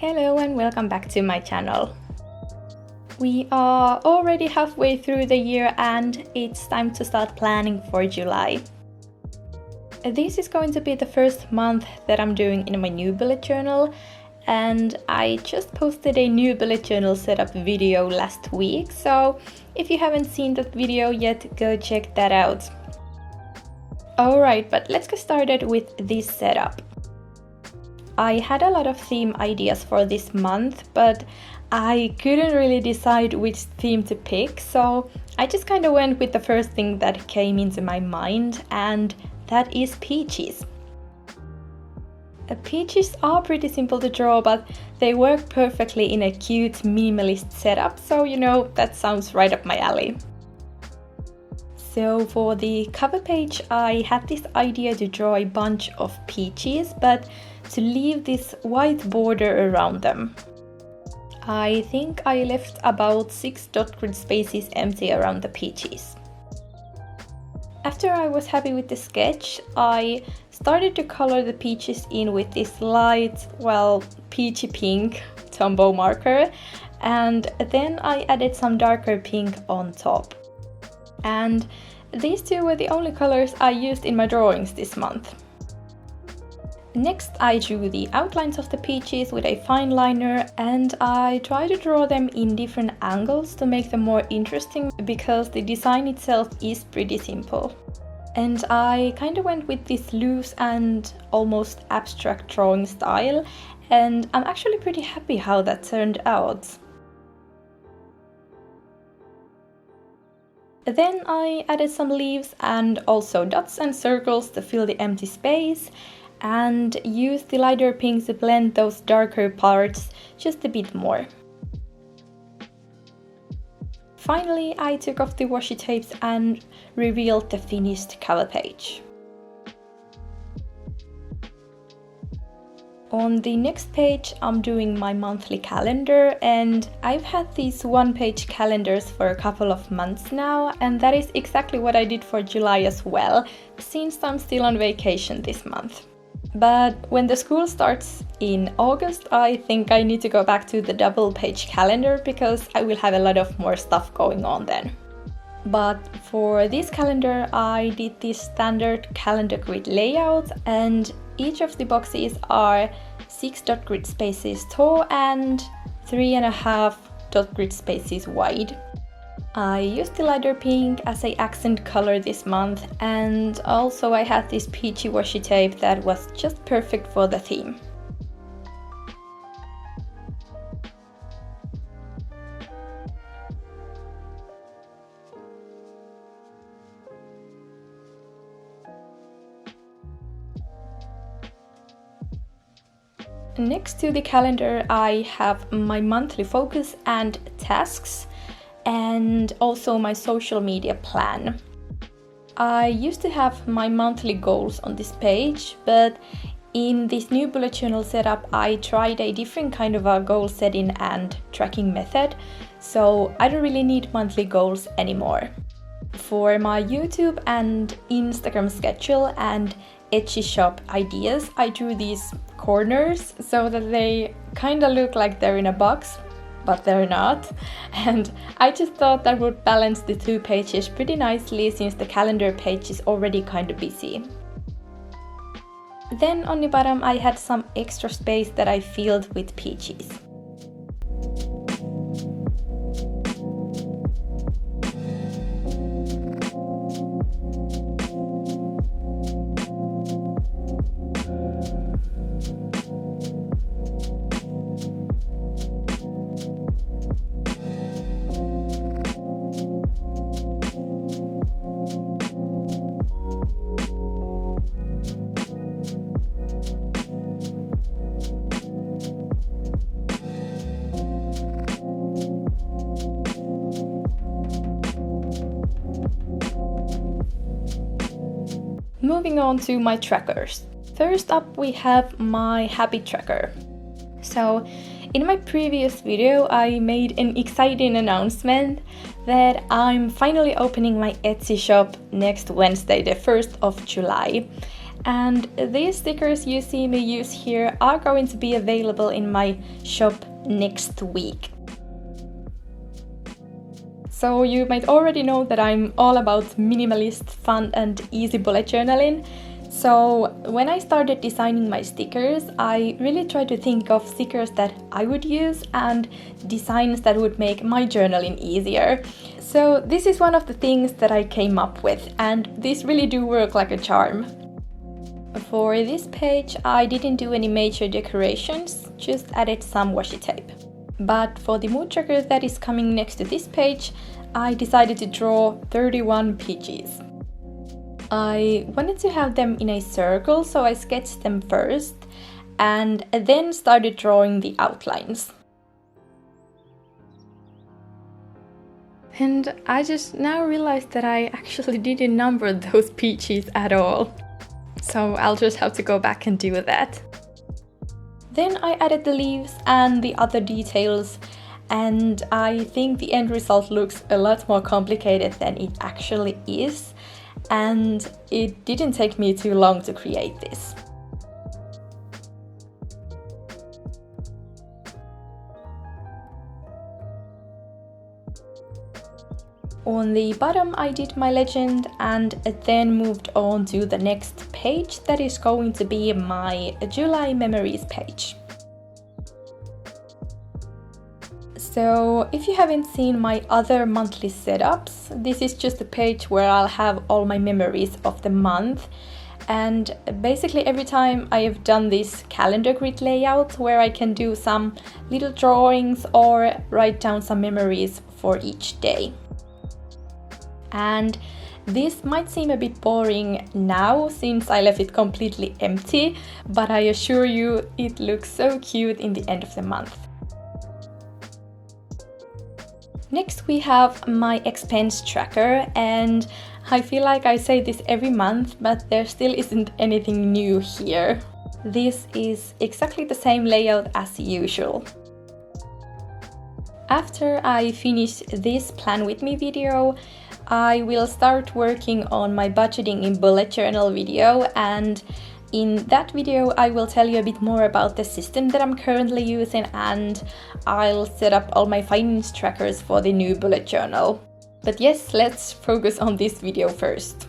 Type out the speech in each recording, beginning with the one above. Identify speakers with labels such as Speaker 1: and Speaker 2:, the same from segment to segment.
Speaker 1: Hello and welcome back to my channel. We are already halfway through the year and it's time to start planning for July. This is going to be the first month that I'm doing in my new bullet journal, and I just posted a new bullet journal setup video last week, so if you haven't seen that video yet, go check that out. Alright, but let's get started with this setup. I had a lot of theme ideas for this month, but I couldn't really decide which theme to pick, so I just kind of went with the first thing that came into my mind, and that is peaches. Peaches are pretty simple to draw, but they work perfectly in a cute minimalist setup, so you know, that sounds right up my alley. So for the cover page, I had this idea to draw a bunch of peaches, but to leave this white border around them. I think I left about 6 dot grid spaces empty around the peaches. After I was happy with the sketch, I started to color the peaches in with this light, well, peachy pink Tombow marker, and then I added some darker pink on top. And these two were the only colors I used in my drawings this month. Next, I drew the outlines of the peaches with a fine liner, and I tried to draw them in different angles to make them more interesting because the design itself is pretty simple. And I kind of went with this loose and almost abstract drawing style, and I'm actually pretty happy how that turned out. Then I added some leaves and also dots and circles to fill the empty space, and used the lighter pink to blend those darker parts just a bit more. Finally, I took off the washi tapes and revealed the finished cover page. On the next page, I'm doing my monthly calendar, and I've had these one-page calendars for a couple of months now, and that is exactly what I did for July as well, since I'm still on vacation this month. But when the school starts in August, I think I need to go back to the double-page calendar because I will have a lot of more stuff going on then. But for this calendar, I did this standard calendar grid layout, and each of the boxes are 6 dot grid spaces tall and 3.5 dot grid spaces wide. I used the lighter pink as an accent color this month, and also I had this peachy washi tape that was just perfect for the theme. Next to the calendar, I have my monthly focus and tasks, and also my social media plan. I used to have my monthly goals on this page, but in this new bullet journal setup, I tried a different kind of a goal setting and tracking method, so I don't really need monthly goals anymore. For my YouTube and Instagram schedule and Etsy shop ideas, I drew these corners so that they kind of look like they're in a box, but they're not, and I just thought that would balance the two pages pretty nicely since the calendar page is already kind of busy. Then on the bottom I had some extra space that I filled with peaches. Moving on to my trackers. First up we have my habit tracker. So in my previous video I made an exciting announcement that I'm finally opening my Etsy shop next Wednesday, the 1st of July. And these stickers you see me use here are going to be available in my shop next week. So you might already know that I'm all about minimalist, fun and easy bullet journaling. So when I started designing my stickers, I really tried to think of stickers that I would use and designs that would make my journaling easier. So this is one of the things that I came up with, and these really do work like a charm. For this page, I didn't do any major decorations, just added some washi tape. But for the mood tracker that is coming next to this page, I decided to draw 31 peaches. I wanted to have them in a circle, so I sketched them first and then started drawing the outlines. And I just now realized that I actually didn't number those peaches at all. So I'll just have to go back and do that. Then I added the leaves and the other details, and I think the end result looks a lot more complicated than it actually is, and it didn't take me too long to create this. On the bottom I did my legend and then moved on to the next page that is going to be my July memories page. So if you haven't seen my other monthly setups, this is just a page where I'll have all my memories of the month. And basically every time I have done this calendar grid layout where I can do some little drawings or write down some memories for each day. And this might seem a bit boring now since I left it completely empty, but I assure you it looks so cute in the end of the month. Next we have my expense tracker, and I feel like I say this every month, but there still isn't anything new here. This is exactly the same layout as usual. After I finish this Plan With Me video, I will start working on my budgeting in bullet journal video, and in that video I will tell you a bit more about the system that I'm currently using, and I'll set up all my finance trackers for the new bullet journal. But yes, let's focus on this video first.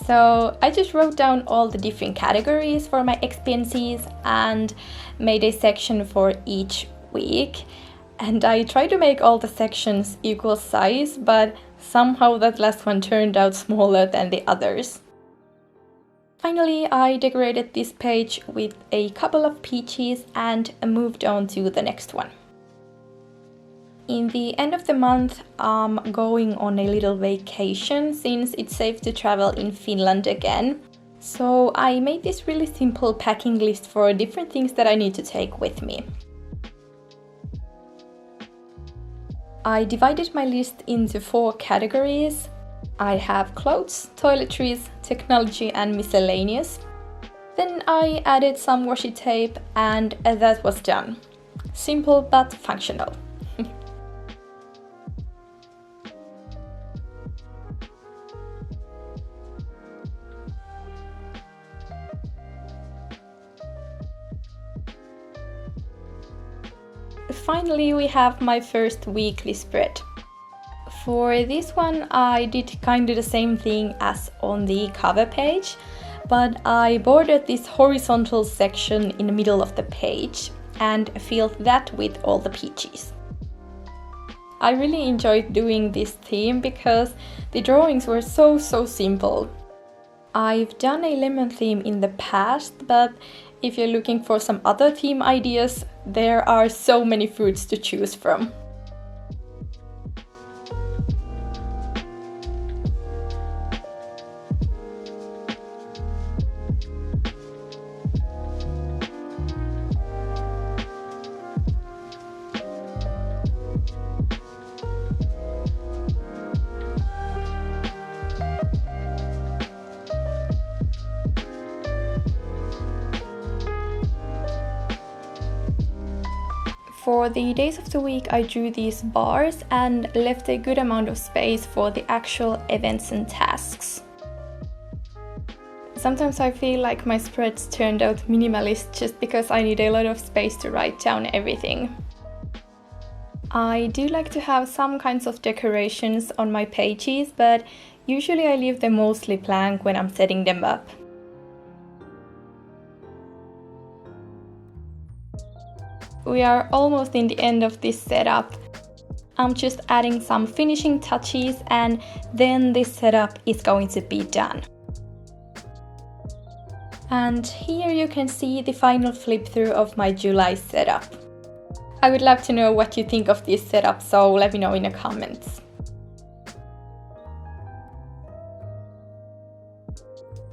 Speaker 1: So I just wrote down all the different categories for my expenses and made a section for each week. And I tried to make all the sections equal size, but somehow that last one turned out smaller than the others. Finally, I decorated this page with a couple of peaches and moved on to the next one. In the end of the month, I'm going on a little vacation since it's safe to travel in Finland again. So I made this really simple packing list for different things that I need to take with me. I divided my list into 4 categories. I have clothes, toiletries, technology and miscellaneous. Then I added some washi tape and that was done. Simple but functional. Finally, we have my first weekly spread. For this one, I did kind of the same thing as on the cover page, but I bordered this horizontal section in the middle of the page and filled that with all the peaches. I really enjoyed doing this theme because the drawings were so simple. I've done a lemon theme in the past, but if you're looking for some other theme ideas, there are so many fruits to choose from. For the days of the week, I drew these bars and left a good amount of space for the actual events and tasks. Sometimes I feel like my spreads turned out minimalist just because I need a lot of space to write down everything. I do like to have some kinds of decorations on my pages, but usually I leave them mostly blank when I'm setting them up. We are almost in the end of this setup. I'm just adding some finishing touches and then this setup is going to be done. And here you can see the final flip through of my July setup. I would love to know what you think of this setup, so let me know in the comments.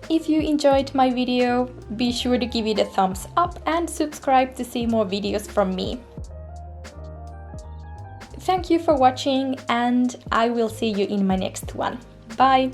Speaker 1: If you enjoyed my video, be sure to give it a thumbs up and subscribe to see more videos from me. Thank you for watching and I will see you in my next one. Bye!